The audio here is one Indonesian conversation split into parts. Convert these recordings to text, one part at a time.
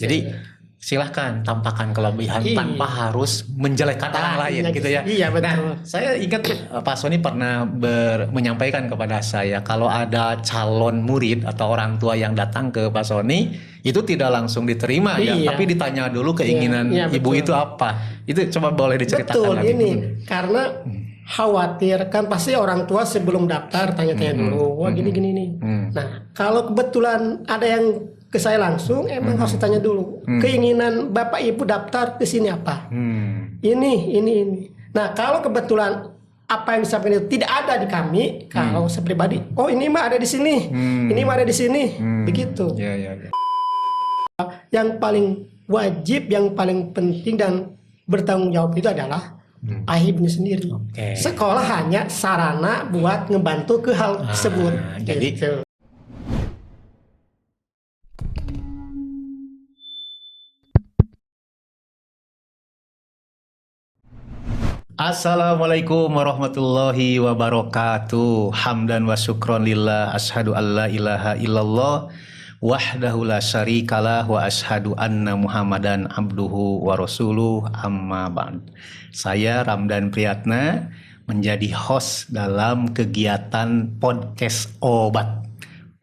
Jadi silahkan tampakkan kelebihan tanpa harus menjelekkan orang lain gitu ya. Iya betul. Nah, saya ingat Pak Sony pernah menyampaikan kepada saya kalau ada calon murid atau orang tua yang datang ke Pak Sony itu tidak langsung diterima ya, tapi ditanya dulu keinginan ibu itu apa. Itu coba boleh diceritakan betul, lagi. Ini karena khawatir kan pasti orang tua sebelum daftar tanya-tanya dulu, wah gini-gini nih. Nah, kalau kebetulan ada yang ke saya langsung, emang harus ditanya dulu keinginan bapak ibu daftar ke sini apa. Ini. Nah, kalau kebetulan apa yang disampaikan itu tidak ada di kami, kalau saya pribadi, oh ini mah ada di sini, ini mah ada di sini, begitu. Yang paling wajib, yang paling penting dan bertanggung jawab itu adalah ayahnya sendiri. Sekolah hanya sarana buat ngebantu ke hal tersebut. Jadi gitu. Assalamualaikum warahmatullahi wabarakatuh. Hamdan wa syukron lillah, asyhadu an la ilaha illallah wahdahu la syarikalah wa asyhadu anna Muhammadan abduhu wa rasuluh, amma ba'd. Saya Ramdan Priyatna menjadi host dalam kegiatan podcast Obat,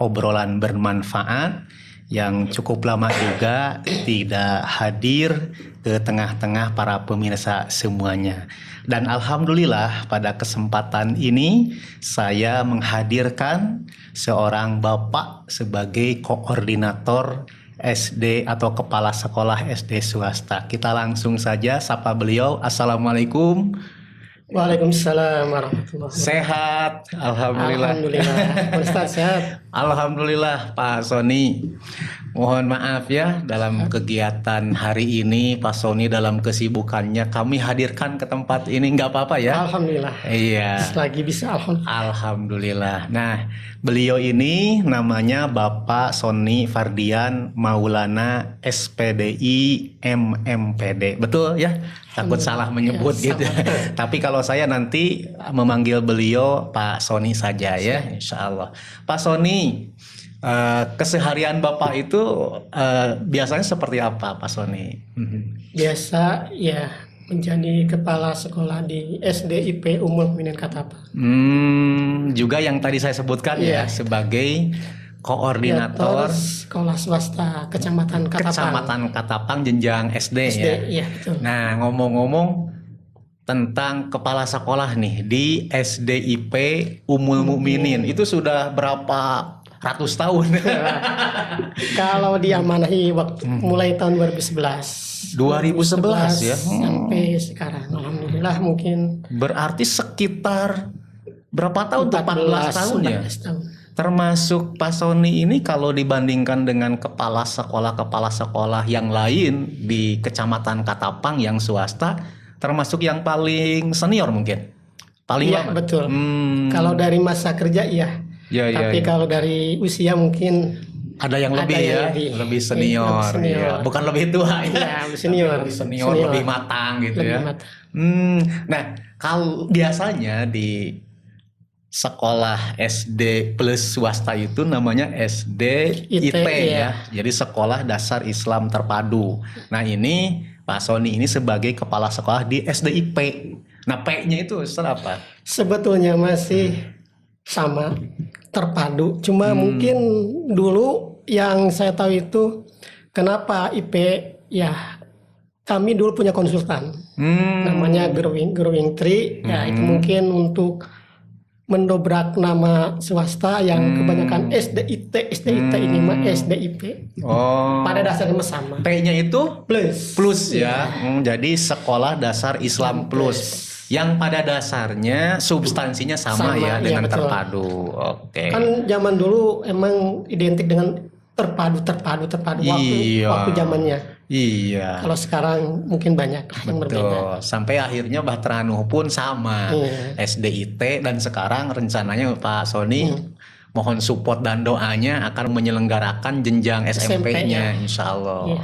obrolan bermanfaat yang cukup lama juga tidak hadir ke tengah-tengah para pemirsa semuanya. Dan alhamdulillah pada kesempatan ini saya menghadirkan seorang bapak sebagai koordinator SD atau kepala sekolah SD swasta. Kita langsung saja sapa beliau. Assalamualaikum. Waalaikumsalam warahmatullahi wabarakatuh. Sehat, alhamdulillah. Alhamdulillah. Ustaz sehat. Alhamdulillah Pak Sony. Mohon maaf ya dalam kegiatan hari ini Pak Sony dalam kesibukannya kami hadirkan ke tempat ini, nggak apa-apa ya? Alhamdulillah. Iya. Selagi bisa alhamdulillah. Alhamdulillah. Nah, beliau ini namanya Bapak Sony Fardian Maulana SPDI MMPD. Betul ya? Takut salah menyebut ya, gitu. Tapi kalau saya nanti memanggil beliau Pak Sony saja ya, insya Allah. Pak Sony, keseharian Bapak itu biasanya seperti apa Pak Sony? Biasa ya menjadi kepala sekolah di SDIP Ummul Mukminin Katapang. Juga yang tadi saya sebutkan ya sebagai koordinator sekolah swasta Kecamatan Katapang jenjang SD ya. Iya, betul. Nah, ngomong-ngomong tentang kepala sekolah nih di SDIP Ummul Mukminin itu sudah berapa ratus tahun? Kalau diamanahi waktu mulai tahun 2011 ya sampai sekarang, alhamdulillah mungkin berarti sekitar berapa tahun? 14 tahun ya. Tahun. Termasuk Pak Sony ini kalau dibandingkan dengan kepala sekolah yang lain di Kecamatan Katapang yang swasta, termasuk yang paling senior mungkin. Paling lama. Betul. Kalau dari masa kerja tapi kalau dari usia mungkin ada yang lebih lebih senior. Ya. Bukan lebih tua ya. Lebih senior. Lebih matang gitu ya. Nah, kalau biasanya di sekolah SD plus swasta itu namanya SDIT ya. Jadi Sekolah Dasar Islam Terpadu. Nah, ini Pak Sony ini sebagai kepala sekolah di SDIP. Nah, P-nya itu apa? Sebetulnya masih sama, terpadu. Cuma mungkin dulu yang saya tahu itu kenapa IP ya, kami dulu punya konsultan namanya Growing Tree. Ya itu mungkin untuk mendobrak nama swasta yang kebanyakan SDIT ini mah SDIP. Pada dasarnya sama. P-nya itu plus ya. Jadi Sekolah Dasar Islam Plus. Yang pada dasarnya substansinya sama ya dengan terpadu. Oke. Kan zaman dulu emang identik dengan terpadu waktu zamannya. Iya. Kalau sekarang mungkin banyak yang berbeda. Sampai akhirnya Bahtera Nuh pun sama SDIT, dan sekarang rencananya Pak Sony mohon support dan doanya akan menyelenggarakan jenjang SMP-nya insya Allah.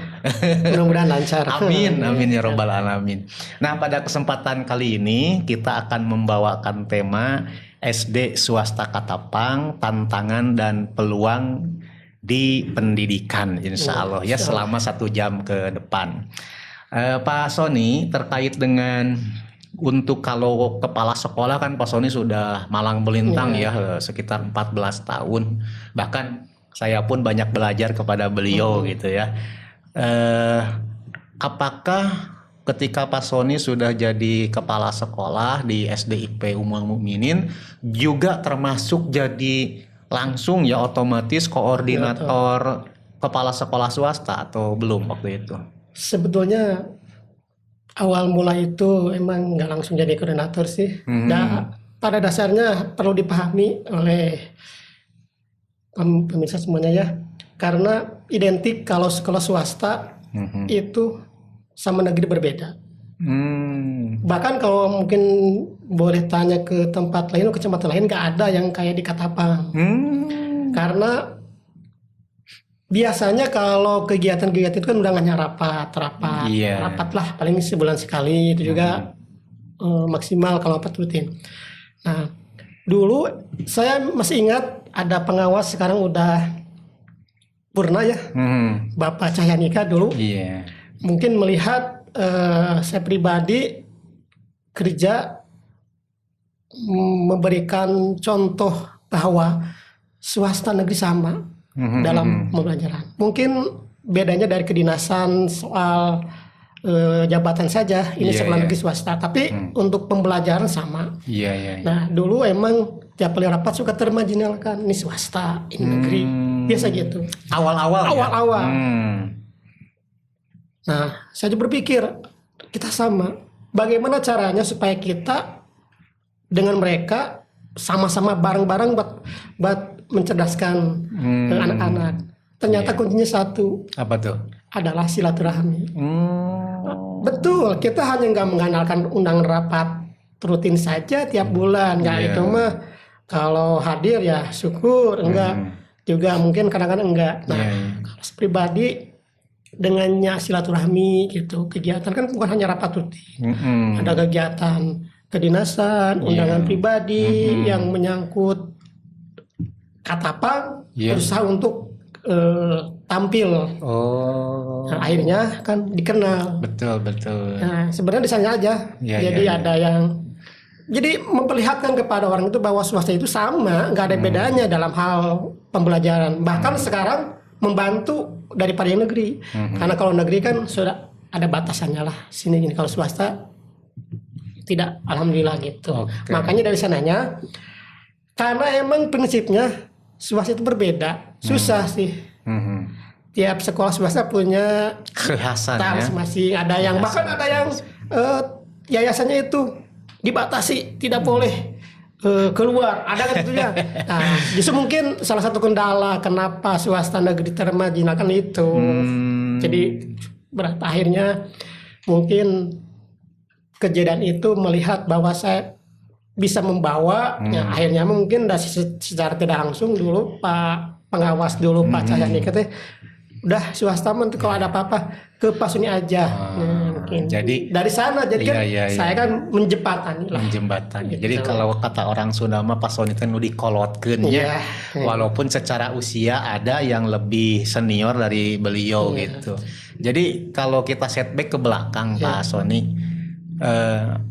Mudah-mudahan lancar. Amin ya robbal alamin. Nah, pada kesempatan kali ini kita akan membawakan tema SD Swasta Katapang, Tantangan dan Peluang di pendidikan insya Allah ya selama 1 jam ke depan. Pak Sony, terkait dengan untuk kalau kepala sekolah kan Pak Sony sudah malang melintang ya sekitar 14 tahun. Bahkan saya pun banyak belajar kepada beliau gitu ya. Apakah ketika Pak Sony sudah jadi kepala sekolah di SDIP Ummul Mukminin juga termasuk jadi langsung ya otomatis koordinator kepala sekolah swasta atau belum waktu itu? Sebetulnya awal mula itu emang nggak langsung jadi koordinator sih. Dan pada dasarnya perlu dipahami oleh pemirsa semuanya ya, karena identik kalau sekolah swasta itu sama negeri berbeda. Bahkan kalau mungkin boleh tanya ke tempat lain, kecamatan lain, nggak ada yang kayak di Katapang. Karena biasanya kalau kegiatan-kegiatan itu kan undangannya rapat lah paling sebulan sekali, itu juga maksimal kalau rapat rutin. Nah, dulu saya masih ingat ada pengawas, sekarang udah purna ya, Bapak Cahyanika dulu. Mungkin melihat saya pribadi kerja memberikan contoh bahwa swasta negeri sama dalam pembelajaran. Mungkin bedanya dari kedinasan soal jabatan saja, ini sekolah negeri swasta, tapi untuk pembelajaran sama. Nah, dulu emang tiap kali rapat suka termajinalkan ini swasta, ini negeri, biasa gitu. Awal-awal. Nah, saya berpikir kita sama. Bagaimana caranya supaya kita dengan mereka sama-sama bareng-bareng buat mencerdaskan anak-anak. Ternyata kuncinya satu. Apa tuh? Adalah silaturahmi. Betul, kita hanya nggak mengandalkan undangan rapat rutin saja tiap bulan. Nggak itu mah kalau hadir ya syukur, enggak juga mungkin kadang-kadang enggak. Nah, kalau pribadi dengannya silaturahmi gitu, kegiatan kan bukan hanya rapat rutin, ada kegiatan kedinasan, undangan pribadi yang menyangkut Katapang, berusaha untuk tampil. Nah, akhirnya kan dikenal. Betul. Nah, sebenarnya di sana aja. Jadi ada yang memperlihatkan kepada orang itu bahwa swasta itu sama, nggak ada bedanya dalam hal pembelajaran. Bahkan sekarang membantu daripada yang negeri. Karena kalau negeri kan sudah ada batasannya lah. Sini gini, kalau swasta tidak, alhamdulillah gitu. Makanya dari sananya, karena emang prinsipnya swasta itu berbeda, susah sih. Tiap sekolah swasta punya kekhasan masing-masing. Ada yang bahkan ada yang yayasannya itu dibatasi, tidak boleh keluar, ada kan itunya. Nah, justru mungkin salah satu kendala kenapa swasta negeri termajinalkan itu. Jadi akhirnya mungkin kejadian itu melihat bahwa saya bisa membawa, ya akhirnya mungkin secara tidak langsung dulu Pak pengawas dulu Pak Cahyanika teh udah swasta nanti kalau ada apa-apa ke Pak Suni aja. Mungkin. Jadi dari sana kan saya kan menjembatani lah. Gitu. Jadi kalau kata orang Sunda mah Pak Suni teh nu dikolotkeun ya. Walaupun secara usia ada yang lebih senior dari beliau gitu. Jadi kalau kita setback ke belakang Pak Sony,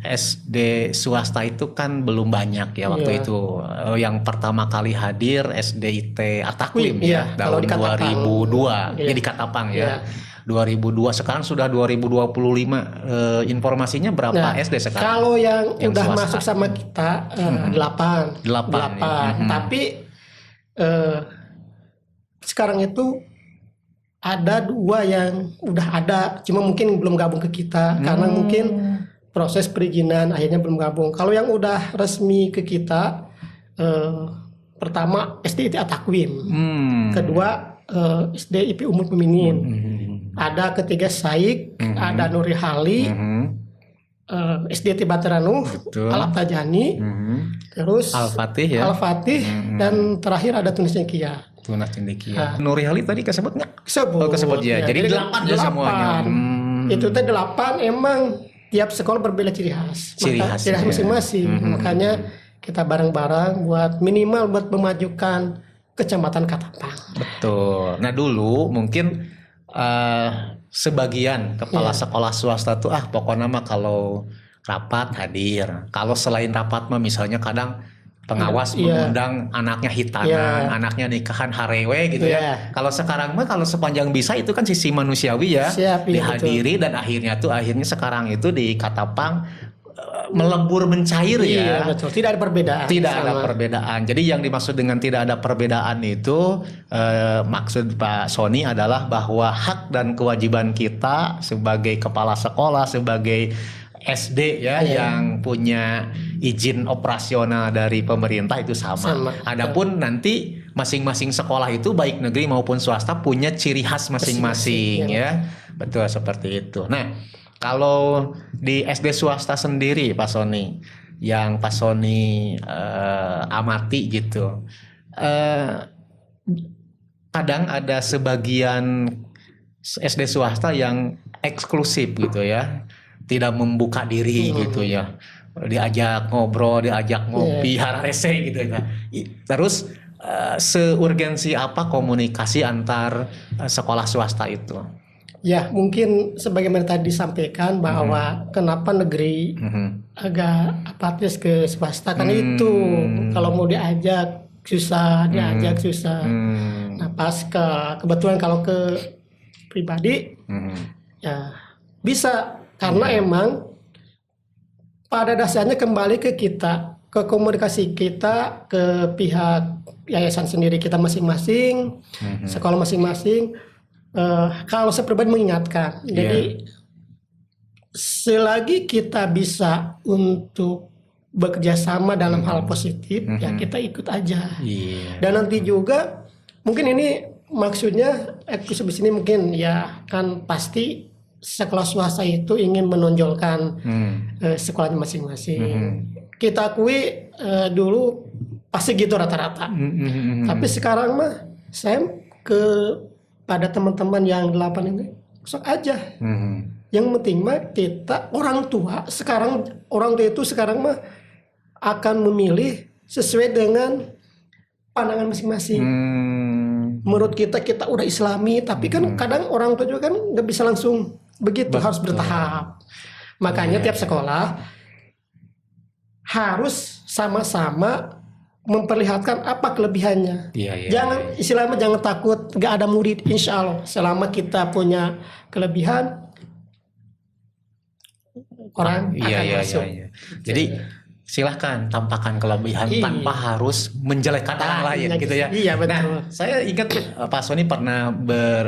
SD swasta itu kan belum banyak ya waktu itu. Yang pertama kali hadir SDIT At-Taqwim ya tahun 2002 ya di Katapang ya. 2002, sekarang sudah 2025. Informasinya berapa SD sekarang? Kalau yang udah swasta masuk sama kita 8. Tapi sekarang itu ada 2 yang udah ada, cuma mungkin belum gabung ke kita karena mungkin proses perizinan akhirnya belum gabung. Kalau yang udah resmi ke kita, pertama SDIT At-Taqwim, kedua SDIP Ummul Mukminin, ada ketiga Saik, ada Nuri Hali, SDIT Bateranu, Al-Tajani, terus Al-Fatih dan terakhir ada Tunas Cendekia. Nuri Hali tadi kesebut nggak? Kesebut ya. Jadi 8 ya semuanya. Itu teh 8 emang. Tiap sekolah berbeda ciri khas masing-masing. Makanya kita bareng-bareng buat minimal buat memajukan Kecamatan Katapang. Betul. Nah dulu mungkin sebagian kepala sekolah swasta tuh pokoknya mah kalau rapat hadir. Kalau selain rapat mah misalnya kadang pengawas mengundang anaknya hitanan, anaknya nikahan harewe gitu ya. Kalau sekarang mah kalau sepanjang bisa itu kan sisi manusiawi ya. Siap, dihadiri betul. Dan akhirnya sekarang itu di Katapang melebur mencair ya. Betul. Tidak ada perbedaan. Tidak ada perbedaan. Jadi yang dimaksud dengan tidak ada perbedaan itu maksud Pak Sony adalah bahwa hak dan kewajiban kita sebagai kepala sekolah, sebagai SD yang punya izin operasional dari pemerintah itu sama. Adapun nanti masing-masing sekolah itu baik negeri maupun swasta punya ciri khas masing-masing ya. Betul seperti itu. Nah, kalau di SD swasta sendiri Pak Sony, yang Pak Sony amati gitu, kadang ada sebagian SD swasta yang eksklusif gitu ya, tidak membuka diri gitu ya, diajak ngobrol, diajak ngopi, hararese gitu ya. Terus seurgensi apa komunikasi antar sekolah swasta itu? Ya mungkin sebagaimana tadi disampaikan bahwa kenapa negeri agak apatis ke swasta kan itu kalau mau diajak susah, diajak susah. Nah pas kebetulan kalau ke pribadi ya bisa karena emang pada dasarnya kembali ke kita, ke komunikasi kita, ke pihak yayasan sendiri kita masing-masing, sekolah masing-masing. Kalau saya pribadi mengingatkan, jadi selagi kita bisa untuk bekerja sama dalam hal positif, ya kita ikut aja. Dan nanti juga mungkin ini maksudnya eksklusif ini mungkin ya kan pasti sekolah swasta itu ingin menonjolkan sekolahnya masing-masing. Kita akui dulu pasti gitu rata-rata. Tapi sekarang mah saya pada teman-teman yang 8 ini sok aja. Yang penting mah kita orang tua itu sekarang mah akan memilih sesuai dengan pandangan masing-masing. Menurut kita udah Islami, tapi kan kadang orang tua juga kan nggak bisa langsung begitu. Betul. Harus bertahap. Makanya tiap sekolah harus sama-sama memperlihatkan apa kelebihannya. Jangan takut gak ada murid, insya Allah selama kita punya kelebihan orang akan masuk. Jadi silahkan tampakkan kelebihan tanpa harus menjelekkan orang lain gitu ya. Iya betul. Nah, saya ingat Pak Sony pernah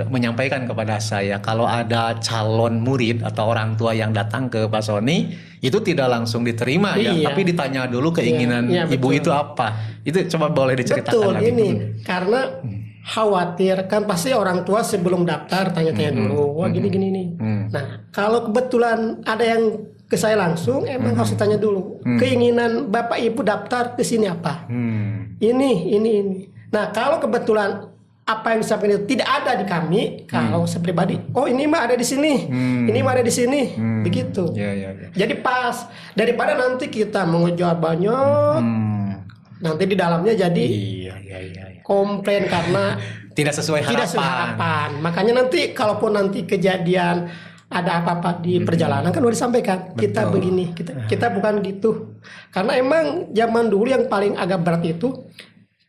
menyampaikan kepada saya kalau ada calon murid atau orang tua yang datang ke Pak Sony itu tidak langsung diterima tapi ditanya dulu keinginan ibu itu apa. Itu coba boleh diceritakan lagi. Betul, karena khawatir kan pasti orang tua sebelum daftar tanya-tanya dulu, wah gini-gini nih. Nah, kalau kebetulan ada yang ke saya langsung, emang harus ditanya dulu keinginan bapak ibu daftar ke sini apa. Ini. Nah, kalau kebetulan apa yang disampaikan itu tidak ada di kami, kalau saya pribadi, oh ini mah ada di sini, ini mah ada di sini, begitu. Jadi pas daripada nanti kita mengejar banyak, nanti di dalamnya jadi komplain karena tidak sesuai harapan. Makanya nanti kalaupun nanti kejadian ada apa-apa di perjalanan kan udah disampaikan. Betul. Kita begini, kita bukan gitu. Karena emang zaman dulu yang paling agak berat itu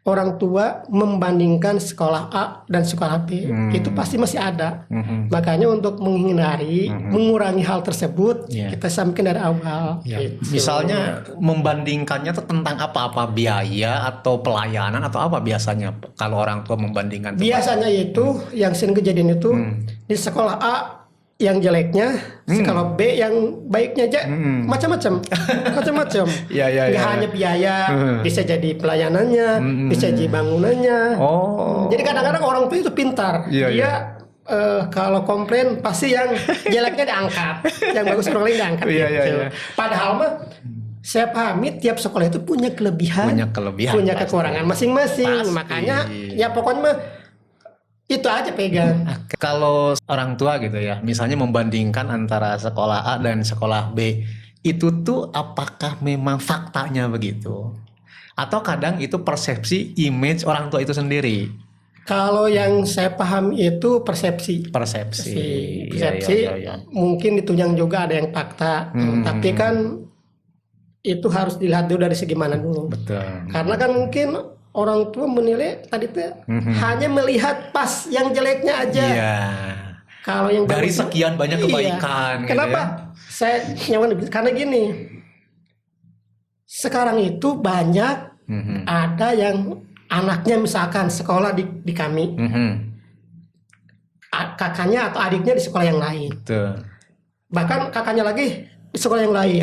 orang tua membandingkan sekolah A dan sekolah B. Itu pasti masih ada. Makanya untuk menghindari, mengurangi hal tersebut, kita sampaikan dari awal. Gitu. Misalnya membandingkannya itu tentang apa biaya atau pelayanan atau apa biasanya kalau orang tua membandingkan? Biasanya itu yang sering kejadian itu di sekolah A yang jeleknya, sekolah B yang baiknya aja, macam-macam. Nggak hanya biaya, bisa jadi pelayanannya, bisa jadi bangunannya. Jadi kadang-kadang orang tua itu pintar. Dia kalau komplain pasti yang jeleknya diangkat, yang bagus orang lain diangkat. Padahal mah saya pahami tiap sekolah itu punya kelebihan, punya kekurangan masing-masing. Makanya ya pokoknya mah itu aja pegang. Kalau orang tua gitu ya, misalnya membandingkan antara sekolah A dan sekolah B, itu tuh apakah memang faktanya begitu? Atau kadang itu persepsi image orang tua itu sendiri. Kalau yang saya paham itu persepsi. Persepsi. Persepsi Iya, iya, iya. mungkin ditunjang juga ada yang fakta. Tapi kan itu harus dilihat dulu dari segi mana dulu. Betul. Karena kan mungkin orang tua menilai tadi tuh hanya melihat pas yang jeleknya aja. Iya. Kalau yang Dari bagus- sekian banyak Iya. kebaikan. gitu Kenapa? ya. Saya nyaman karena gini. Sekarang itu banyak ada yang anaknya misalkan sekolah di kami, kakaknya atau adiknya di sekolah yang lain, Betul. bahkan kakaknya lagi di sekolah yang lain.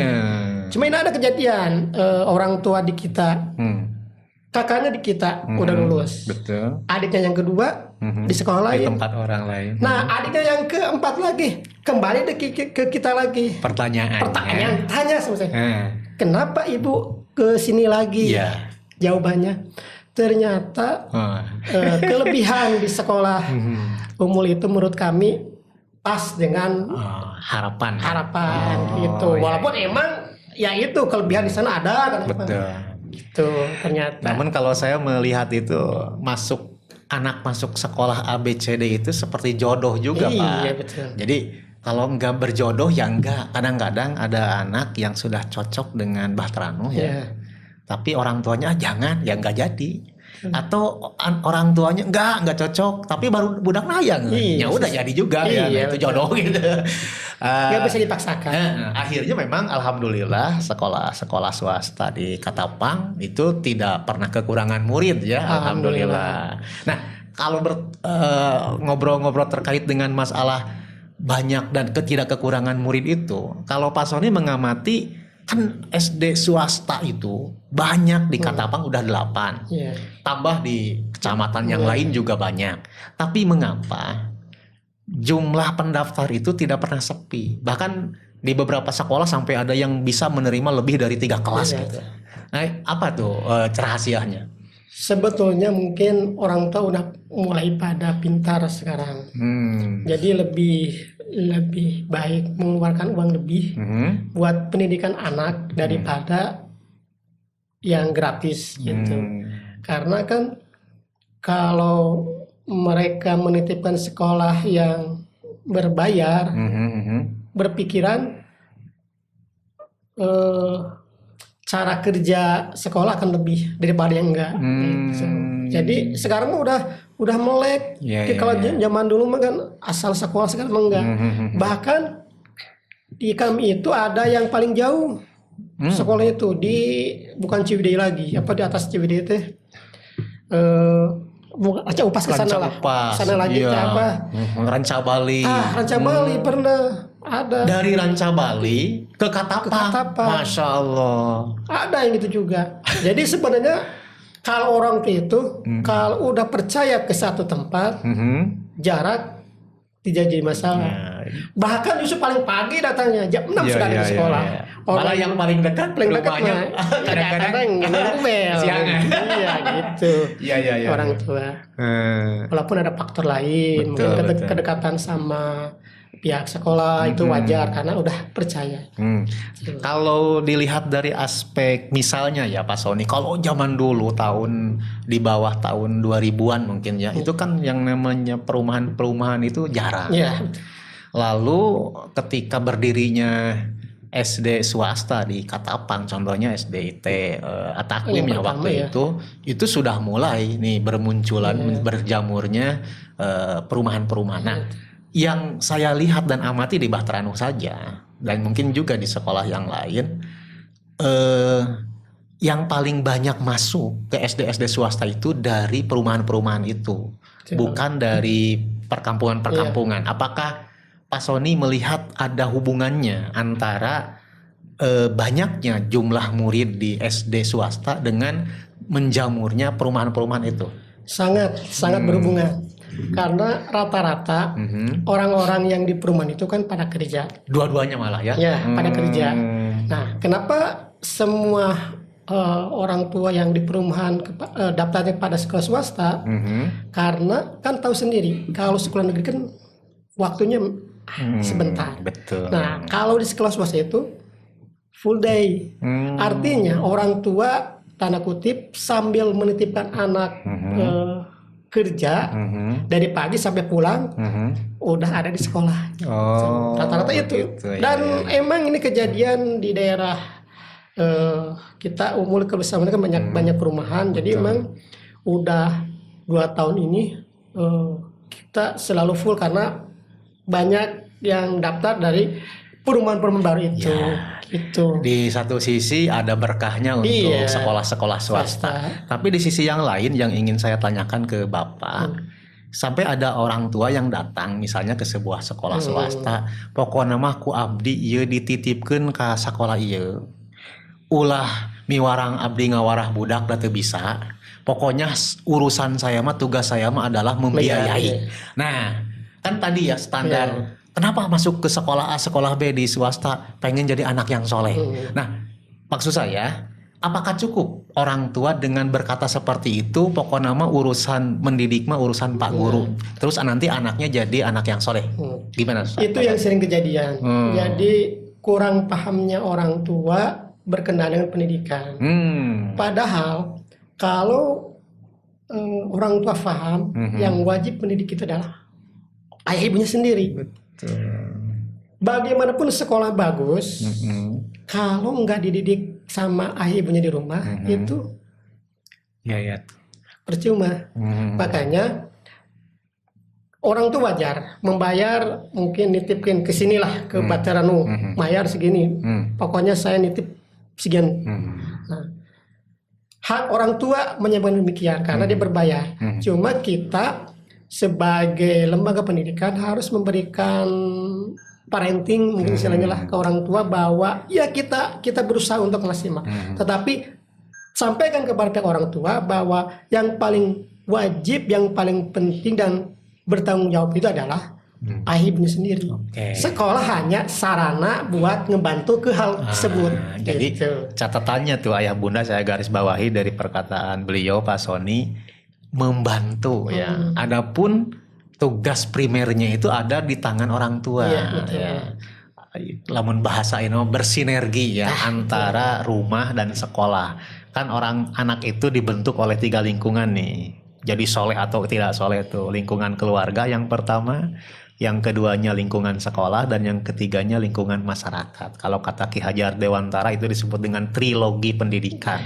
Cuma ini ada kejadian orang tua di kita, kakaknya di kita udah lulus, Betul. adiknya yang kedua di sekolah Di lain. tempat orang lain. Nah adiknya yang keempat lagi kembali ke kita lagi. Pertanyaannya. Tanya sama saya. Kenapa ibu ke sini lagi? Iya. Jawabannya ternyata kelebihan di sekolah umum itu menurut kami pas dengan Harapan. gitu. Walaupun emang ya itu kelebihan di sana ada kan. Betul. Gitu ternyata. Namun kalau saya melihat itu anak masuk sekolah ABCD itu seperti jodoh juga, Pak. Iya betul. Jadi kalau nggak berjodoh ya enggak. Kadang-kadang ada anak yang sudah cocok dengan Bahtranu ya. Iya. Tapi orang tuanya jangan, ya nggak jadi. Atau orang tuanya nggak cocok, tapi baru budak nayang. Iya. Ya udah jadi juga ya. Iya, Nah, itu jodoh gitu. Nggak bisa dipaksakan. Akhirnya memang alhamdulillah sekolah swasta di Katapang itu tidak pernah kekurangan murid ya, alhamdulillah. Nah, kalau ngobrol-ngobrol terkait dengan masalah banyak dan ketidakkekurangan murid itu, kalau Pak Sony mengamati kan SD swasta itu banyak di Katapang udah 8. Iya. Tambah di kecamatan yang lain juga banyak. Tapi mengapa jumlah pendaftar itu tidak pernah sepi? Bahkan di beberapa sekolah sampai ada yang bisa menerima lebih dari 3 kelas Iya. gitu. Nah, apa tuh rahasianya? Sebetulnya mungkin orang tua udah mulai pada pintar sekarang. Jadi lebih baik mengeluarkan uang lebih buat pendidikan anak daripada yang gratis gitu. Karena kan kalau mereka menitipkan sekolah yang berbayar, berpikiran cara kerja sekolah akan lebih daripada yang enggak. Gitu. Jadi sekarang udah melek. Kalau zaman dulu mah kan asal sekolah, sekarang mah enggak. Bahkan di kami itu ada yang paling jauh sekolah itu di bukan Ciwidey lagi, apa di atas Ciwidey itu. Bukan Upas ke sana lah. Sana lagi apa? Ranca Bali. Ranca Bali pernah ada. Dari Ranca Bali ke Katapang. Masya Allah. Ada yang itu juga. Jadi sebenarnya kalau orang itu kalau udah percaya ke satu tempat, jarak tidak jadi masalah. Bahkan justru paling pagi datangnya jam 6 sudah di sekolah. Malah yang paling dekat rumahnya kadang-kadang ngomel. Siangan. Iya gitu. Iya. Orang tua. Walaupun ada faktor lain, mungkin kedekatan sama pihak sekolah itu wajar karena udah percaya. Kalau dilihat dari aspek misalnya ya Pak Sony, kalau zaman dulu di bawah tahun 2000-an mungkin ya, itu kan yang namanya perumahan itu jarang. Iya. Lalu ketika berdirinya SD swasta di Katapang, contohnya SDIT At-Taklim ya waktu itu sudah mulai nih bermunculan berjamurnya perumahan-perumahan. Nah, yang saya lihat dan amati di Bahtranu saja dan mungkin juga di sekolah yang lain, yang paling banyak masuk ke SD swasta itu dari perumahan-perumahan itu, bukan dari perkampungan-perkampungan. Apakah Pak Sony melihat ada hubungannya antara banyaknya jumlah murid di SD swasta dengan menjamurnya perumahan-perumahan itu? Sangat berhubungan. Karena rata-rata orang-orang yang di perumahan itu kan pada kerja. Dua-duanya malah ya? Ya, pada kerja. Nah, kenapa semua orang tua yang di perumahan daftarnya pada sekolah swasta? Karena kan tahu sendiri, kalau sekolah negeri kan waktunya sebentar. Betul. Nah, kalau di sekolah swasta itu full day. Artinya orang tua tanda kutip sambil menitipkan anak kerja dari pagi sampai pulang udah ada di sekolah. Rata-rata itu. Gitu, Dan emang ini kejadian di daerah kita umur kebersamaan kan banyak perumahan. Jadi emang udah 2 tahun ini kita selalu full karena banyak yang daftar dari perumahan-perumahan baru itu. Itu. Di satu sisi ada berkahnya untuk sekolah-sekolah swasta. Tapi di sisi yang lain yang ingin saya tanyakan ke Bapak, sampai ada orang tua yang datang misalnya ke sebuah sekolah swasta, pokoknya mah ku abdi ieu dititipkeun ka sekolah ieu. Ulah miwarang abdi ngawarah budak da teu bisa. Pokoknya urusan saya mah, tugas saya mah adalah membiayai. Nah, kan tadi ya standar. Kenapa masuk ke sekolah A, sekolah B di swasta, pengen jadi anak yang soleh. Nah, maksud saya, apakah cukup orang tua dengan berkata seperti itu, pokoknya mah urusan mendidik mah urusan Pak Guru. Terus nanti anaknya jadi anak yang soleh. Gimana? Itu yang sering kejadian. Jadi kurang pahamnya orang tua berkenaan dengan pendidikan. Padahal kalau orang tua paham, yang wajib mendidik itu adalah ayah ibunya sendiri. Bagaimanapun sekolah bagus, kalau nggak dididik sama ayah ibunya di rumah, itu percuma. Makanya orang tuh wajar membayar, mungkin nitipin ke sinilah ke Bataranu, bayar segini. Pokoknya saya nitip sekian. Nah, hak orang tua menyebabkan demikian karena dia berbayar. Cuma kita sebagai lembaga pendidikan harus memberikan parenting mungkin istilahnya lah ke orang tua bahwa ya kita berusaha untuk maksimal. Tetapi sampaikan kepada pihak orang tua bahwa yang paling wajib, yang paling penting dan bertanggung jawab itu adalah ayah ibunya sendiri. Sekolah hanya sarana buat ngebantu ke hal tersebut. Jadi catatannya tuh ayah bunda saya garis bawahi dari perkataan beliau Pak Sony, membantu ya. Adapun tugas primernya itu ada di tangan orang tua. Lamun bahasa ini bersinergi ya antara rumah dan sekolah. Kan anak itu dibentuk oleh 3 lingkungan nih. Jadi soleh atau tidak soleh itu lingkungan keluarga yang pertama, yang keduanya lingkungan sekolah, dan yang ketiganya lingkungan masyarakat. Kalau kata Ki Hajar Dewantara itu disebut dengan trilogi pendidikan.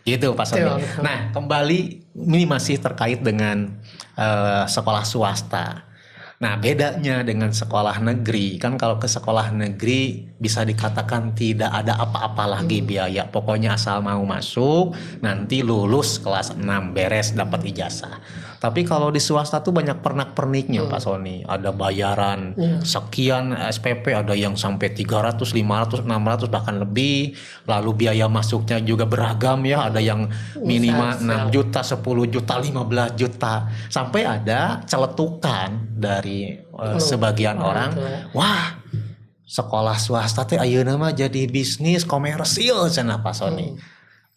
Gitu Pak Sony. Nah, kembali ini masih terkait dengan sekolah swasta. Nah, bedanya dengan sekolah negeri, kan kalau ke sekolah negeri bisa dikatakan tidak ada apa-apa lagi biaya. Pokoknya asal mau masuk, nanti lulus kelas 6 beres dapat ijazah. Tapi kalau di swasta tuh banyak pernak-perniknya Pak Sony. Ada bayaran sekian SPP, ada yang sampai 300, 500, 600 bahkan lebih. Lalu biaya masuknya juga beragam ya. Ada yang minimal 6 juta, 10 juta, 15 juta. Sampai ada celetukan dari sebagian orang. Wah, sekolah swasta teh ayeuna mah jadi bisnis komersil cenah Pak Sony.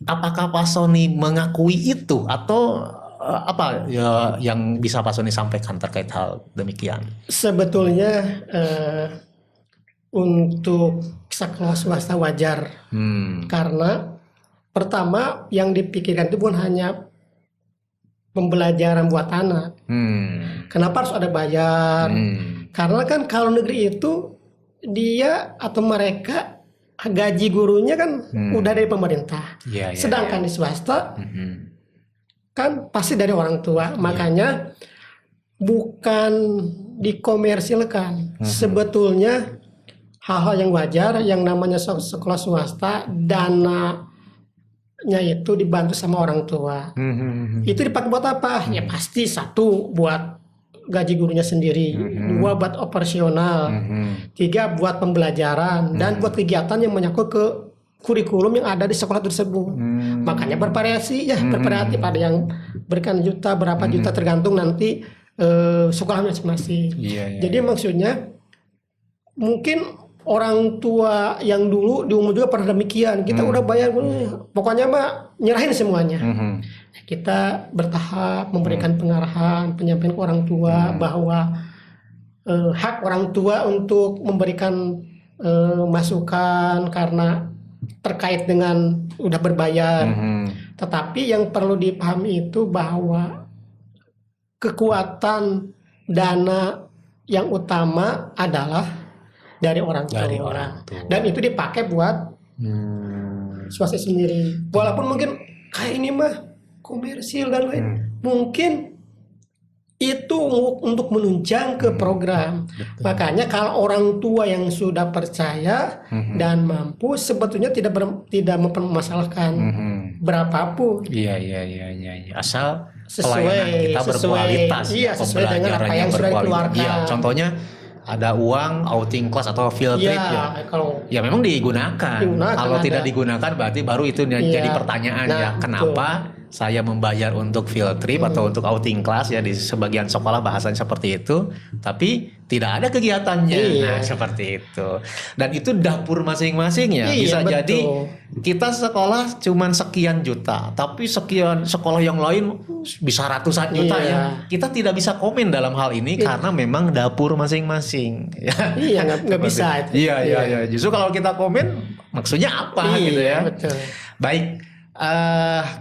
Apakah Pak Sony mengakui itu atau apa ya yang bisa Pak Sony sampaikan terkait hal demikian? Sebetulnya untuk sekolah swasta wajar karena pertama yang dipikirkan itu bukan hanya pembelajaran buat anak. Kenapa harus ada bayar? Karena kan kalau negeri itu dia atau mereka gaji gurunya kan udah dari pemerintah. Sedangkan di swasta kan pasti dari orang tua, makanya bukan dikomersilkan. Sebetulnya hal-hal yang wajar, yang namanya sekolah swasta, dananya itu dibantu sama orang tua. Itu dipakai buat apa? Ya pasti 1 buat gaji gurunya sendiri, 2 buat operasional, 3 buat pembelajaran, dan buat kegiatan yang menyangkut ke kurikulum yang ada di sekolah tersebut. Makanya bervariasi ya, bervariatif, ada yang berikan juta, berapa juta tergantung nanti sekolahnya masing-masing. Jadi maksudnya mungkin orang tua yang dulu di umur juga pernah demikian. Kita udah bayar, pokoknya mah nyerahin semuanya. Kita bertahap memberikan pengarahan, penyampaian ke orang tua bahwa hak orang tua untuk memberikan masukan karena terkait dengan udah berbayar. Tetapi yang perlu dipahami itu bahwa kekuatan dana yang utama adalah dari orang tua. Dari orang tua. Dan itu dipakai buat swasta sendiri. Walaupun mungkin kayak ini mah komersil dan lain, mungkin itu untuk menunjang ke program. Makanya kalau orang tua yang sudah percaya dan mampu, sebetulnya tidak mempermasalahkan berapapun. Iya. Asal Sesuai- pelayanan kita berkualitas, iya, sesuai dengan apa pembelajarannya yang sudah berkualitas. dikeluarkan. Iya, contohnya ada uang outing class atau field trip ya. Kalau Ya memang digunakan. Kalau ada. tidak digunakan berarti baru itu jadi Iya. pertanyaan Nah, ya. Kenapa saya membayar untuk field trip atau untuk outing class ya, di sebagian sekolah bahasanya seperti itu, tapi tidak ada kegiatannya. Iya. Nah, seperti itu. Dan itu dapur masing-masing ya. Iya, Bisa betul. jadi kita sekolah cuman sekian juta, tapi sekian sekolah yang lain bisa ratusan juta Iya. ya. Kita tidak bisa komen dalam hal ini karena memang dapur masing-masing. Ya. iya nggak bisa itu. Iya. Justru kalau kita komen maksudnya apa Iya, gitu ya. betul. Baik.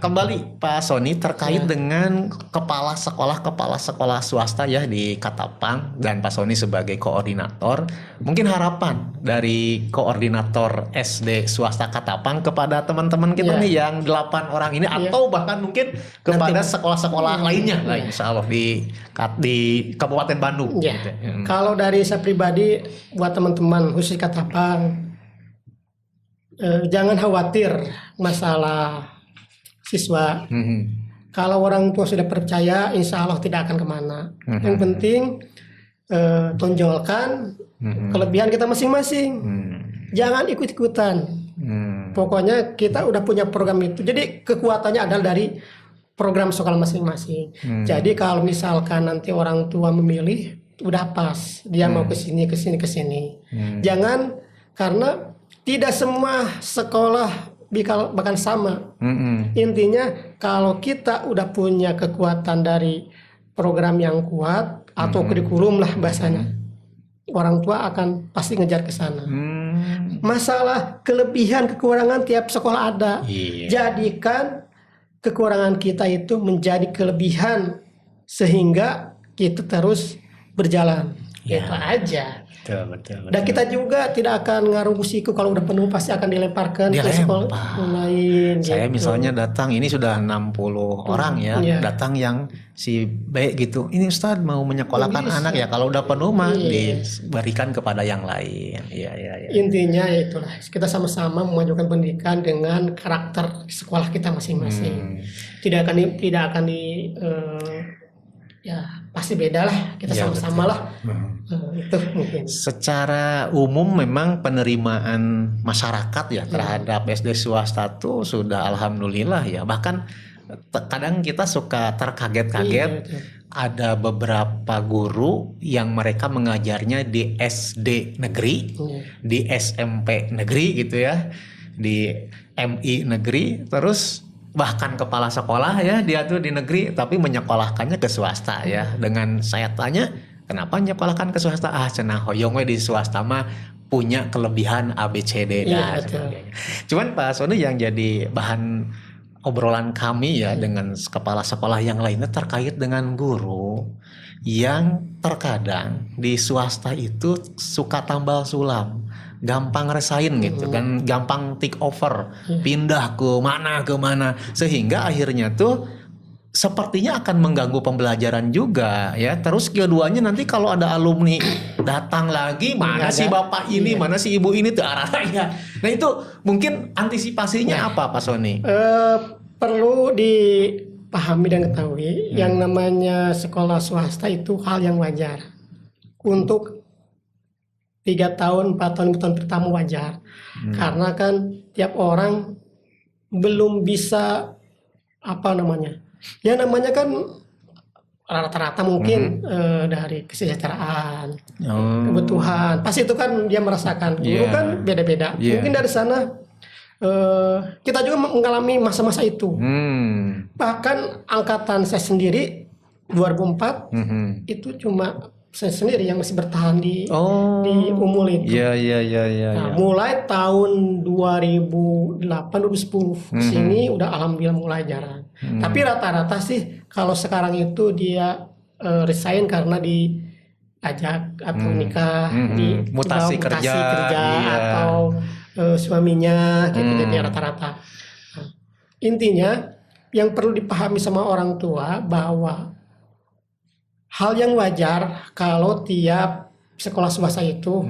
Kembali Pak Sony terkait dengan kepala sekolah swasta ya di Katapang, dan Pak Sony sebagai koordinator, mungkin harapan dari koordinator SD swasta Katapang kepada teman-teman kita Iya. nih yang 8 orang ini, atau bahkan mungkin kepada sekolah-sekolah lainnya lah, insya Allah di Kabupaten Bandung. Ya. Gitu. Kalau dari saya pribadi buat teman-teman khusus Katapang, jangan khawatir masalah siswa. Kalau orang tua sudah percaya, insya Allah tidak akan kemana. Yang penting tonjolkan kelebihan kita masing-masing. Jangan ikut-ikutan. Pokoknya kita udah punya program itu. Jadi kekuatannya adalah dari program sekolah masing-masing. Jadi kalau misalkan nanti orang tua memilih, udah pas dia mau ke sini. Jangan, karena tidak semua sekolah bahkan sama. Intinya kalau kita udah punya kekuatan dari program yang kuat atau kurikulum lah bahasanya, orang tua akan pasti ngejar ke sana. Masalah kelebihan kekurangan tiap sekolah ada. Jadikan kekurangan kita itu menjadi kelebihan sehingga kita terus berjalan. Itu aja. Betul. Dan kita juga tidak akan ngaruh risiko, kalau udah penuh pasti akan dilemparkan ke sekolah lain. Saya gitu. misalnya datang, ini sudah 60 orang ya, Iya. datang yang si B gitu, ini Ustadz mau menyekolahkan Bisa. anak ya, kalau udah penuh mah Iya. diberikan kepada yang lain. Iya. Intinya ya itulah, kita sama-sama memajukan pendidikan dengan karakter sekolah kita masing-masing. Tidak akan di ya pasti beda lah, kita Ya, sama-sama lah. Itu mungkin. Secara umum memang penerimaan masyarakat ya terhadap SD swasta tuh sudah alhamdulillah ya. Bahkan kadang kita suka terkaget-kaget. Iya, betul. Ada beberapa guru yang mereka mengajarnya di SD negeri, di SMP negeri gitu ya, di MI negeri, terus bahkan kepala sekolah ya dia tuh di negeri tapi menyekolahkannya ke swasta ya. Dengan saya tanya, kenapa menyekolahkan ke swasta? Cenah hoyong we di swasta mah punya kelebihan ABCD dan sebagainya. Cuman Pak Sony yang jadi bahan obrolan kami ya dengan kepala sekolah yang lainnya terkait dengan guru yang terkadang di swasta itu suka tambal sulam, gampang resign gitu kan, gampang take over, pindah ke mana sehingga akhirnya tuh sepertinya akan mengganggu pembelajaran juga ya. Terus keduanya nanti kalau ada alumni datang lagi, mana si bapak ini, mana si ibu ini tuh arahnya. Nah itu mungkin antisipasinya apa Pak Sony? Perlu dipahami dan ketahui, yang namanya sekolah swasta itu hal yang wajar. Untuk 3 tahun, 4 tahun, 5 tahun pertama wajar. Karena kan tiap orang belum bisa ya namanya kan rata-rata mungkin dari kesejahteraan, kebutuhan. Pasti itu kan dia merasakan. Guru kan beda-beda. Mungkin dari sana kita juga mengalami masa-masa itu. Bahkan angkatan saya sendiri 2004 itu cuma sendiri yang masih bertahan di Oh, Umul itu. iya iya iya iya. Nah, Iya. mulai tahun 2008 2010 ke sini udah alhamdulillah mulai jarang. Tapi rata-rata sih kalau sekarang itu dia resign karena diajak atau nikah, Mutasi dibawa kerja, iya. atau suaminya gitu. Jadi rata-rata. Nah, intinya yang perlu dipahami sama orang tua bahwa hal yang wajar kalau tiap sekolah swasta itu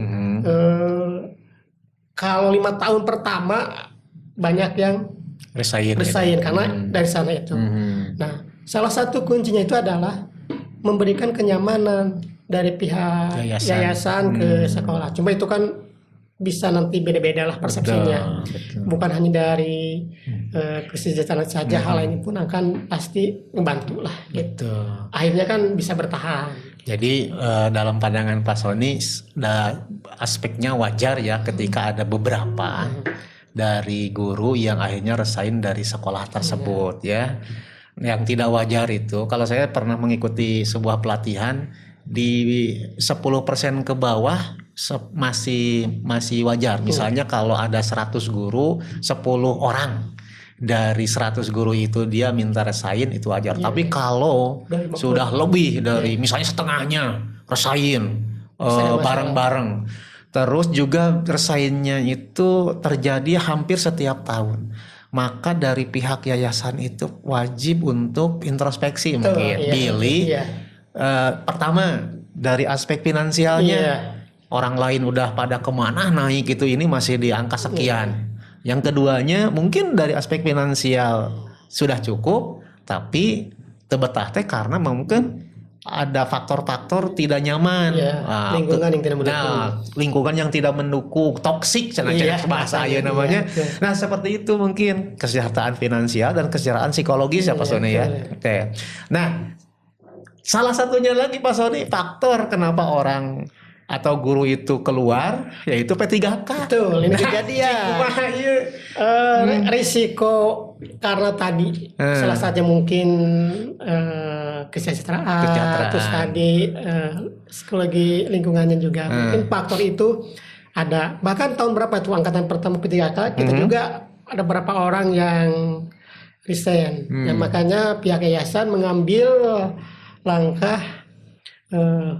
kalau 5 tahun pertama banyak yang Resign. karena dari sana itu. Nah, salah satu kuncinya itu adalah memberikan kenyamanan dari pihak yayasan ke sekolah. Cuma itu kan bisa nanti beda-beda lah persepsinya. Betul. Bukan hanya dari kesejahteraan saja, hal lain pun akan pasti membantu lah gitu. Akhirnya kan bisa bertahan. Jadi dalam pandangan Pak Sony, aspeknya wajar ya ketika ada beberapa dari guru yang akhirnya resign dari sekolah tersebut ya. Yang tidak wajar itu, kalau saya pernah mengikuti sebuah pelatihan di 10% ke bawah masih wajar. Misalnya kalau ada 100 guru, 10 orang dari 100 guru itu dia minta resign, itu wajar. Tapi kalau sudah lebih dari misalnya setengahnya resign bareng-bareng, terus juga resignnya itu terjadi hampir setiap tahun, maka dari pihak yayasan itu wajib untuk introspeksi mungkin. Pertama dari aspek finansialnya, orang lain udah pada kemana naik gitu, ini masih di angka sekian. Yang keduanya mungkin dari aspek finansial sudah cukup, tapi tebetah teh karena mungkin ada faktor-faktor tidak nyaman, lingkungan yang tidak mendukung. Lingkungan yang tidak mendukung, toksik bahasa ya namanya. Nah seperti itu mungkin kesejahteraan finansial dan kesejahteraan psikologis ya Pak Sony ya. Oke. Nah salah satunya lagi Pak Sony, faktor kenapa orang atau guru itu keluar yaitu P3K. Betul, ini kejadian. Risiko karena tadi salah satu mungkin kesejahteraan, terus tadi psikologi lingkungannya juga. Mungkin faktor itu ada. Bahkan tahun berapa itu angkatan pertama P3K kita juga ada beberapa orang yang resign. Ya, makanya pihak yayasan mengambil langkah.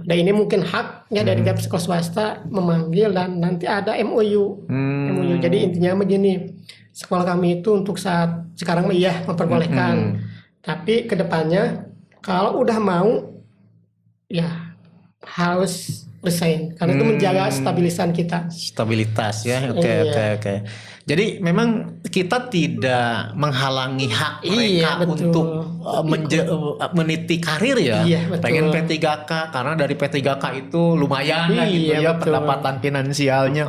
Dan ini mungkin haknya dari pihak sekolah swasta memanggil dan nanti ada MOU. Jadi intinya begini, sekolah kami itu untuk saat sekarang iya memperbolehkan, tapi kedepannya kalau udah mau ya harus resign karena itu menjaga stabilitas ya. Oke. Jadi memang kita tidak menghalangi hak mereka untuk meniti karir ya. Pengen P3K karena dari P3K itu lumayan gitu ya pendapatan finansialnya.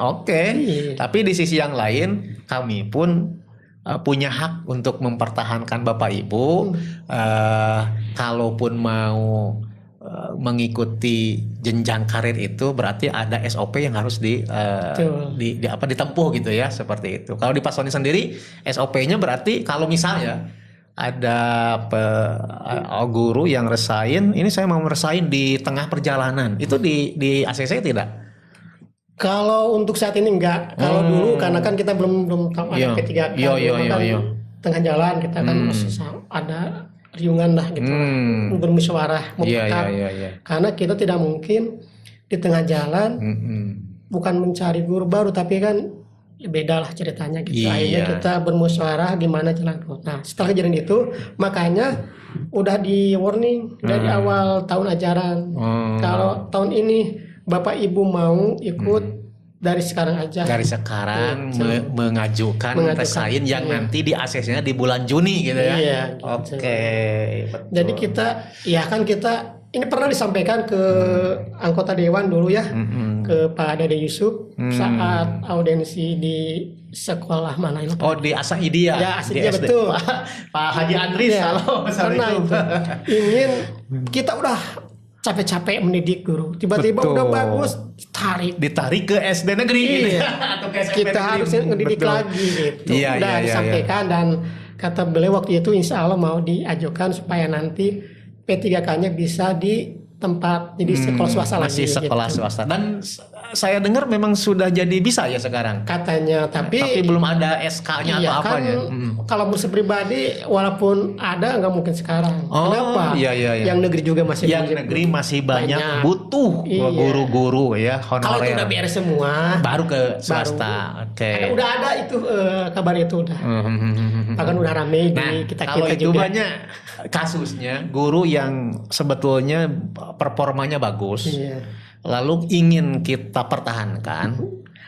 Tapi di sisi yang lain kami pun punya hak untuk mempertahankan Bapak Ibu. Kalaupun mau mengikuti jenjang karir itu berarti ada SOP yang harus ditempuh gitu ya, seperti itu. Kalau di Pak Sony sendiri SOP-nya berarti kalau misalnya ada guru yang resign, ini saya mau resign di tengah perjalanan, itu di ACC tidak? Kalau untuk saat ini enggak. Kalau dulu karena kan kita belum tahu ada P3K, tengah jalan kita kan masih ada riungan lah gitu, bermusyawarah mufakat. Karena kita tidak mungkin di tengah jalan bukan mencari guru baru, tapi kan beda lah ceritanya gitu. Akhirnya kita bermusyawarah gimana jalan. Nah setelah kejadian itu makanya udah di warning dari awal tahun ajaran. Kalau tahun ini Bapak Ibu mau ikut dari sekarang aja. Dari sekarang mengajukan resign yang nanti di ACC-nya di bulan Juni gitu ya. Gitu. Betul. Jadi kita ini pernah disampaikan ke anggota dewan dulu ya, ke Pak Dede Yusuf saat audiensi di sekolah mana ini? Di Asaidia. Ya, Asaidia betul. Pak Haji Andris karena itu ingin kita udah capek-capek mendidik guru, tiba-tiba udah bagus ditarik ke SD negeri atau ke SMP kita harus ngedidik lagi gitu. Udah disampaikan dan kata beliau waktu itu insya Allah mau diajukan supaya nanti P3K-nya bisa di tempat, jadi sekolah swasta lagi. Masih sekolah gitu. swasta. Dan saya dengar memang sudah jadi bisa ya sekarang. Katanya, tapi belum ada SK-nya iya, atau kan apanya. kalau musim pribadi walaupun ada nggak mungkin sekarang. Oh, Kenapa? iya. Yang negeri juga masih Yang negeri masih banyak butuh Iya. guru-guru ya Kalau itu honorer. udah beres semua, Baru ke swasta. Oke. udah ada itu kabar itu udah. Bahkan udah rame Nah, di kita kalau itu juga. banyak kasusnya guru yang sebetulnya performanya bagus, Iya. lalu ingin kita pertahankan,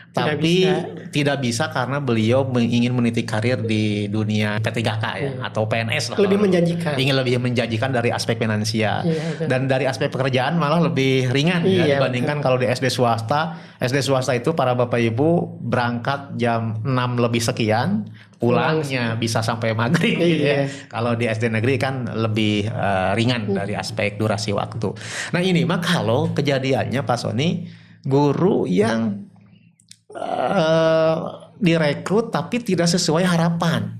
tapi tidak bisa karena beliau ingin meniti karir di dunia P3K ya, atau PNS lah. Lebih menjanjikan. Ingin lebih menjanjikan dari aspek finansial. Iya, Dan dari aspek pekerjaan malah lebih ringan ya, Iya, dibandingkan kalau di SD swasta. SD swasta itu para bapak ibu berangkat jam 6 lebih sekian, pulangnya bisa sampai maghrib gitu ya. Kalau di SD negeri kan lebih ringan dari aspek durasi waktu. Nah ini mah kalau kejadiannya Pak Sony, guru yang direkrut tapi tidak sesuai harapan.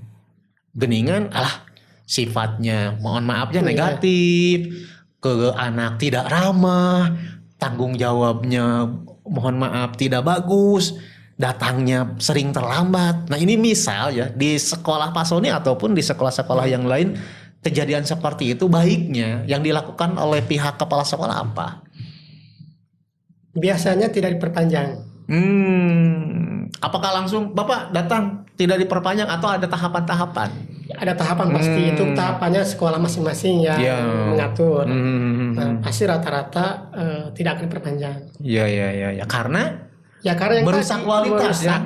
Geningan sifatnya mohon maafnya negatif, ke anak tidak ramah, tanggung jawabnya mohon maaf tidak bagus, datangnya sering terlambat. Nah ini misal ya di sekolah Pak Sony ataupun di sekolah-sekolah yang lain kejadian seperti itu, baiknya yang dilakukan oleh pihak kepala sekolah apa? Biasanya tidak diperpanjang. Apakah langsung Bapak datang tidak diperpanjang atau ada tahapan-tahapan? Ada tahapan pasti, itu tahapannya sekolah masing-masing yang mengatur. Nah, pasti rata-rata tidak akan diperpanjang. Iya. Karena yang merusak kualitas ya.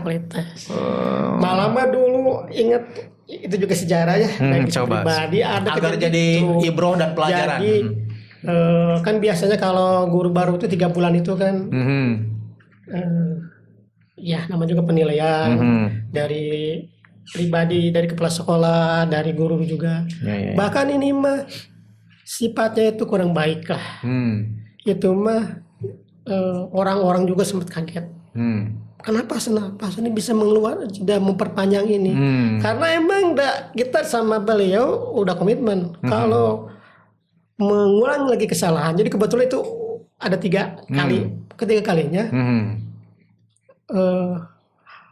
Malah mah dulu ingat itu juga sejarah ya, bagi pribadi ada agar jadi ibroh dan pelajaran. Jadi kan biasanya kalau guru baru itu 3 bulan itu kan ya nama juga penilaian dari pribadi, dari kepala sekolah, dari guru juga. Bahkan ini mah sifatnya itu kurang baik lah. Itu mah orang-orang juga sempat kaget. Kenapa ini bisa sudah memperpanjang ini? Karena emang kita sama beliau udah komitmen kalau mengulang lagi kesalahan. Jadi kebetulan itu ada 3 kali. Ketiga kalinya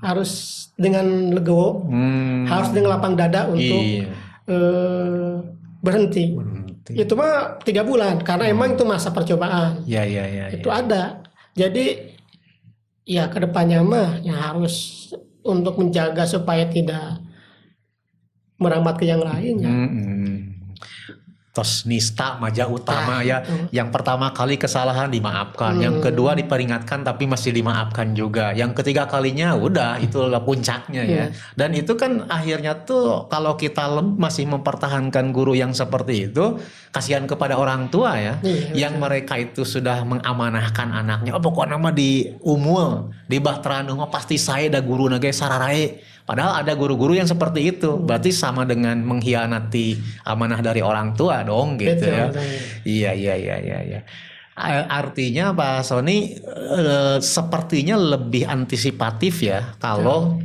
harus dengan legowo, harus dengan lapang dada untuk berhenti. Itu mah 3 bulan karena emang itu masa percobaan. Itu ada. Jadi ya kedepannya mah ya harus untuk menjaga supaya tidak merambat ke yang lainnya. Tos nista maja utama ya. Yang pertama kali kesalahan dimaafkan, yang kedua diperingatkan tapi masih dimaafkan juga, yang ketiga kalinya udah itulah puncaknya ya. Dan itu kan akhirnya tuh kalau kita masih mempertahankan guru yang seperti itu, kasihan kepada orang tua ya, yang mereka itu sudah mengamanahkan anaknya. Pokoknya mah di umul di bahtera mah pasti saya da guru nage sararae. Padahal ada guru-guru yang seperti itu, berarti sama dengan mengkhianati amanah dari orang tua dong gitu. Betul, ya. Iya. Artinya Pak Sony sepertinya lebih antisipatif ya kalau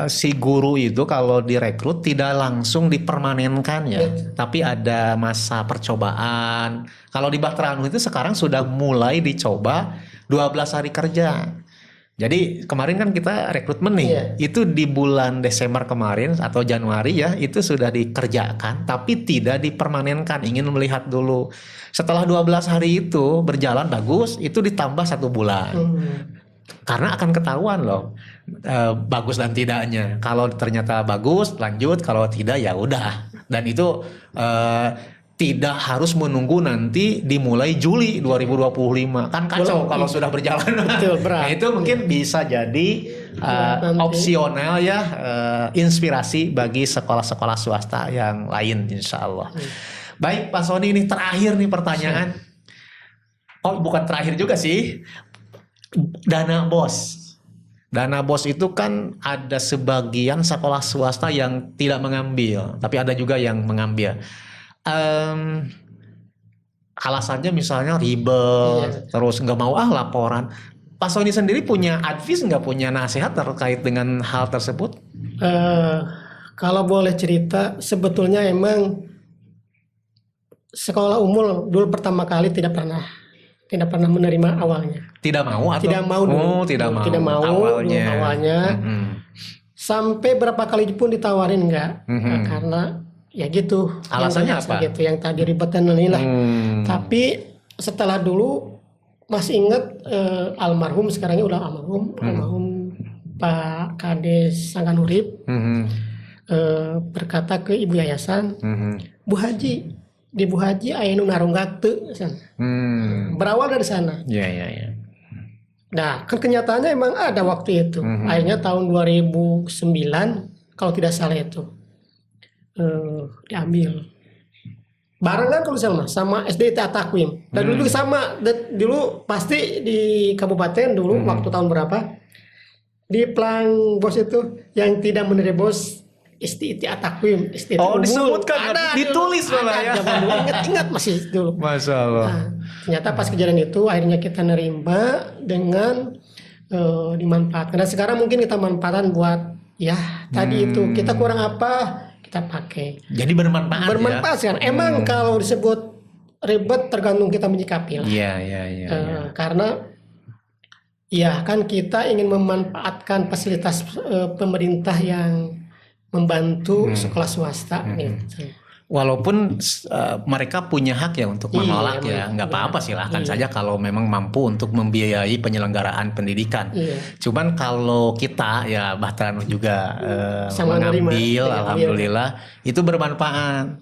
si guru itu kalau direkrut tidak langsung dipermanenkan ya, tapi ada masa percobaan. Kalau di Bahtera itu sekarang sudah mulai dicoba 12 hari kerja. Jadi kemarin kan kita rekrutmen nih, itu di bulan Desember kemarin atau Januari ya, itu sudah dikerjakan tapi tidak dipermanenkan, ingin melihat dulu. Setelah 12 hari itu berjalan bagus, itu ditambah 1 bulan. Karena akan ketahuan loh bagus dan tidaknya. Kalau ternyata bagus lanjut, kalau tidak ya udah. Dan itu tidak harus menunggu nanti dimulai Juli 2025. Kan kacau kalau sudah berjalan. Betul, berat. Nah, itu mungkin bisa jadi opsional ya, inspirasi bagi sekolah-sekolah swasta yang lain insya Allah. Baik Pak Sony, ini terakhir nih pertanyaan. Oh bukan terakhir juga sih. Dana BOS. Dana BOS itu kan ada sebagian sekolah swasta yang tidak mengambil, tapi ada juga yang mengambil. Alasannya misalnya ribet, terus nggak mau laporan. Pak Sony sendiri punya advice nggak, punya nasihat terkait dengan hal tersebut? Kalau boleh cerita, sebetulnya emang sekolah umum dulu pertama kali tidak pernah menerima awalnya. Tidak mau atau? Tidak mau dulu. Oh, tidak mau. Tidak mau awalnya. dulu awalnya. Sampai berapa kali pun ditawarin enggak. Nah, karena ya gitu. Alasannya yang apa? Gitu, yang tadi ribet dan lain lah. Tapi setelah dulu masih ingat almarhum, sekarangnya udah almarhum Pak Kades Sangganurip berkata ke ibu yayasan, Bu Haji, di Bu Haji aya nu narunggak teu. Berawal dari sana. Iya. Nah, kan kenyataannya emang ada waktu itu. Akhirnya tahun 2009 kalau tidak salah itu diambil. Barengan kalau sama SD Takwim. Dan dulu juga sama. Dulu pasti di kabupaten dulu waktu tahun berapa di pelang bos itu yang tidak menerima bos STIT Takwim. Oh, disebutkan, ada ditulis dulu, malah ya. Ingat masih dulu. Masya Allah. Nah, ternyata pas kejadian itu akhirnya kita nerima dengan dimanfaatkan. Dan sekarang mungkin kita manfaatkan buat ya tadi itu kita kurang apa kita pakai. Jadi bermanfaat. Bermanfaat ya? kan. Emang kalau disebut ribet tergantung kita menyikapi lah. Iya. Karena ya kan kita ingin memanfaatkan fasilitas pemerintah yang membantu sekolah swasta gitu. Walaupun mereka punya hak ya untuk menolak ya, nggak apa-apa, silahkan saja kalau memang mampu untuk membiayai penyelenggaraan pendidikan. Cuman kalau kita ya bahkan juga mengambil, alhamdulillah itu bermanfaat.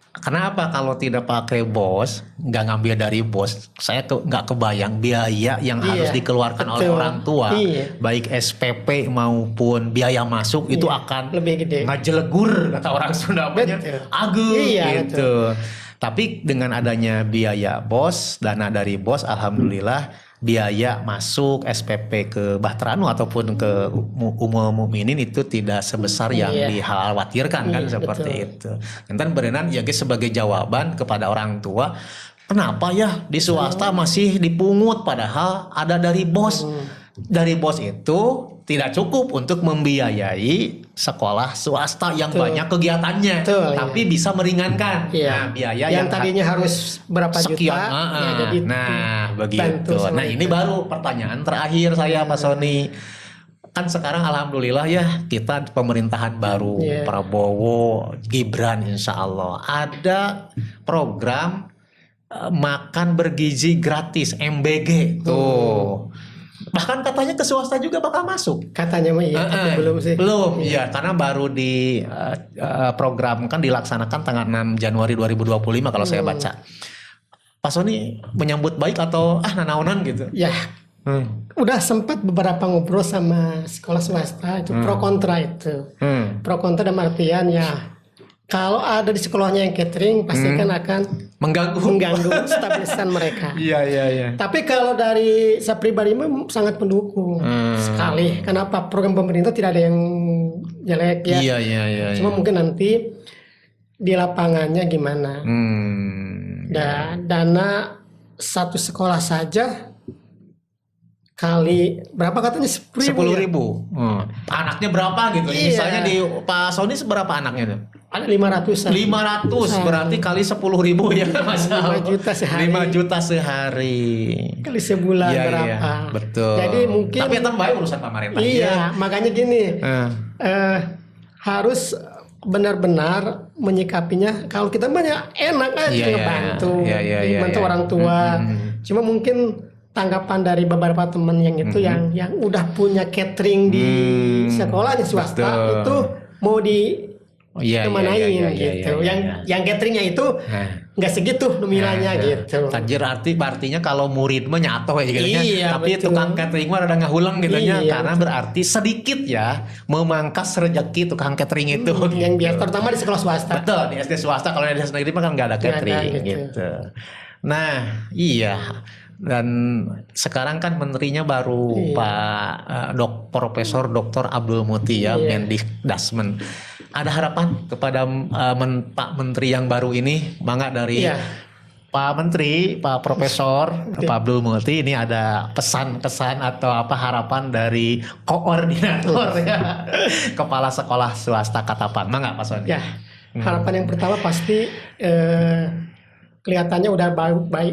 Kenapa kalau tidak pakai bos, nggak ngambil dari bos, saya nggak kebayang biaya yang harus dikeluarkan oleh orang tua, baik SPP maupun biaya masuk itu akan lebih gede, ngajelegur kata orang Sunda, agung gitu. Tapi dengan adanya biaya bos, dana dari bos, alhamdulillah biaya masuk SPP ke Bahteranu ataupun ke Ummul Mukminin itu tidak sebesar yang dikhawatirkan kan seperti itu. Dan berenan ya guys sebagai jawaban kepada orang tua, kenapa ya di swasta masih dipungut padahal ada dari bos. Dari bos itu tidak cukup untuk membiayai sekolah swasta yang banyak kegiatannya, tapi bisa meringankan biaya yang tadinya harus berapa sekian, juta. Jadi begitu. Nah ini baru pertanyaan terakhir saya Pak Sony. Kan sekarang alhamdulillah ya kita pemerintahan baru Prabowo Gibran insya Allah ada program makan bergizi gratis MBG tuh. Bahkan katanya ke swasta juga bakal masuk. Katanya mah iya, tapi belum sih. Belum, iya karena baru di program kan dilaksanakan tanggal 6 Januari 2025 kalau saya baca. Pak Sony menyambut baik atau nanaonan gitu? Ya, udah sempat beberapa ngobrol sama sekolah swasta itu pro kontra itu. Pro kontra dalam artian ya kalau ada di sekolahnya yang catering pasti kan akan mengganggu stabilisan mereka. Iya. Tapi kalau dari saya pribadi sangat pendukung sekali. Kenapa? Program pemerintah tidak ada yang jelek ya. Iya. Cuma mungkin nanti di lapangannya gimana. Dan dana satu sekolah saja kali berapa katanya 10.000 anaknya berapa gitu. Misalnya di Pak Sony seberapa anaknya tuh? Ada 500 berarti kali 10.000 ya Mas. 5 juta sehari. 5 juta sehari. Kali sebulan berapa? Iya, betul. Jadi mungkin tapi itu baik urusan pemerintah. Iya, makanya gini. Harus benar-benar menyikapinya. Kalau kita banyak enak aja ngebantu, bantu orang tua. Cuma mungkin tanggapan dari beberapa teman yang itu yang udah punya catering di sekolah di swasta itu mau kemanain gitu. Yang cateringnya itu nggak segitu nominalnya gitu. Tajir artinya kalau murid mah nyatoh ya gitu tapi betul. Tukang catering mah ada ngahulang gitu karena betul. Berarti sedikit ya memangkas rezeki tukang catering itu yang biasa terutama di sekolah swasta. Betul, di SD swasta. Kalau di SD negeri mah kan nggak ada catering gitu. Nah iya. Dan sekarang kan menterinya baru Pak Profesor Dr. Abdul Muti ya, Mendikdasmen. Ada harapan kepada Pak Menteri yang baru ini, mangga dari Pak Menteri, Pak Profesor, Pak Abdul Muti, ini ada pesan-kesan atau apa harapan dari koordinator ya, Kepala Sekolah Swasta Katapang, mangga Pak Sony. Ya, harapan yang pertama pasti kelihatannya udah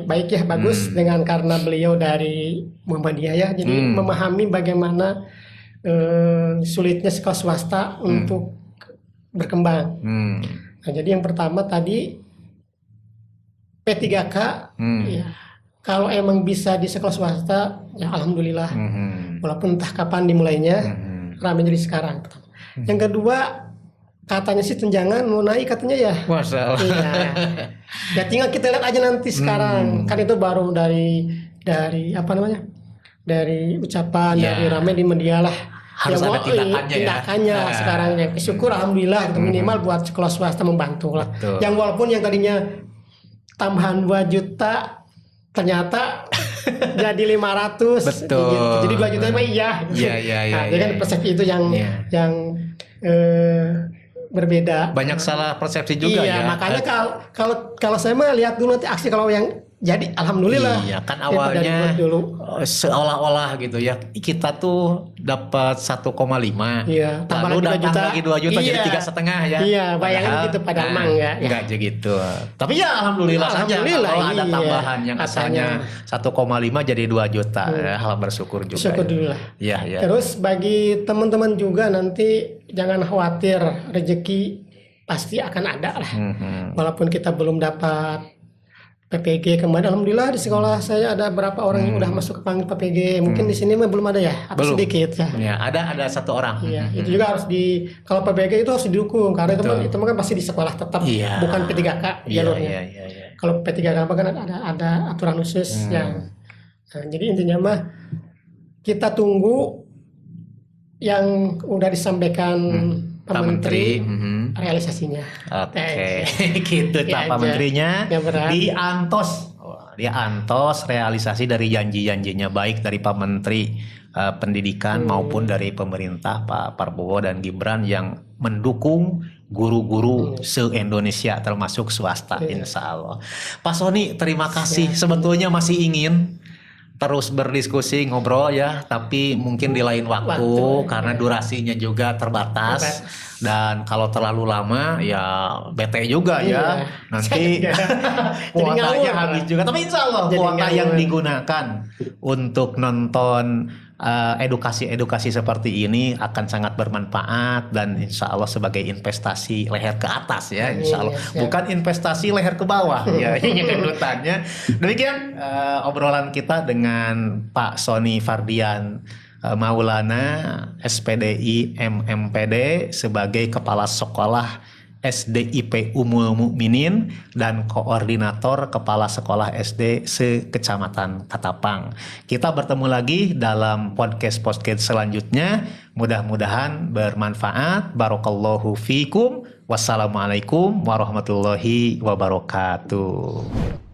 baik ya, bagus dengan karena beliau dari Muhammadiyah ya. Jadi memahami bagaimana sulitnya sekolah swasta untuk berkembang. Nah, jadi yang pertama tadi P3K, ya, kalau emang bisa di sekolah swasta, ya alhamdulillah. Walaupun entah kapan dimulainya, ramai jadi sekarang. Yang kedua, katanya sih tunjangan mau naik katanya ya. Masya Allah. Iya. Ya tinggal kita lihat aja nanti sekarang. Kan itu baru dari apa namanya? Dari ucapan, dari ramai di media lah. Harus ada tindakannya sekarang ya. Syukur alhamdulillah gitu, minimal buat sekolah swasta membantu lah. Yang walaupun yang tadinya tambahan 2 juta ternyata jadi 500. Betul. Gitu. Jadi 2 juta mah iya. Nah, jadi kan persepsi itu yang berbeda. Banyak salah persepsi juga ya. Iya, makanya kalau saya mah lihat dulu nanti aksi kalau yang jadi alhamdulillah. Iya, kan awalnya seolah-olah gitu ya. Kita tuh dapat 1,5. Iya, lalu datang lagi 2 juta jadi 3,5 ya. Iya, bayangin gitu padahal mah enggak gitu. Tapi ya alhamdulillah saja kalau ada tambahan yang asalnya 1,5 jadi 2 juta. Hal bersyukur juga. Syukur dulu lah. Iya. Terus bagi teman-teman juga nanti jangan khawatir, rezeki pasti akan ada lah. Walaupun kita belum dapat PPG kemarin, alhamdulillah di sekolah saya ada berapa orang yang udah masuk ke panggil PPG. Mungkin di sini mah belum ada ya, atau belum. Sedikit ya. Ya, ada 1 orang. Iya, itu juga harus kalau PPG itu harus didukung karena itu kan pasti di sekolah tetap, bukan P3K jalurnya. Iya. Kalau P3K kan ada aturan khusus yang. Nah, jadi intinya mah kita tunggu yang udah disampaikan Pak Menteri realisasinya. Oke. Gitu Pak Menterinya diantos realisasi dari janji-janjinya baik dari Pak Menteri Pendidikan maupun dari pemerintah Pak Prabowo dan Gibran yang mendukung guru-guru se-Indonesia termasuk swasta insya Allah. Pak Sony terima kasih. Sebetulnya masih ingin terus berdiskusi ngobrol ya, tapi mungkin di lain waktu karena durasinya juga terbatas dan kalau terlalu lama ya bete juga ya nanti kuotanya habis juga. Tapi insya Allah kuota yang digunakan untuk nonton edukasi seperti ini akan sangat bermanfaat dan insya Allah sebagai investasi leher ke atas ya insya Allah, bukan investasi leher ke bawah ya ini kedutannya. Demikian obrolan kita dengan Pak Sony Fardian Maulana SPDI MMPD sebagai Kepala Sekolah SDIP Ummul Mukminin dan Koordinator Kepala Sekolah SD se-Kecamatan Katapang. Kita bertemu lagi dalam podcast selanjutnya. Mudah-mudahan bermanfaat. Barakallahu fiikum. Wassalamualaikum warahmatullahi wabarakatuh.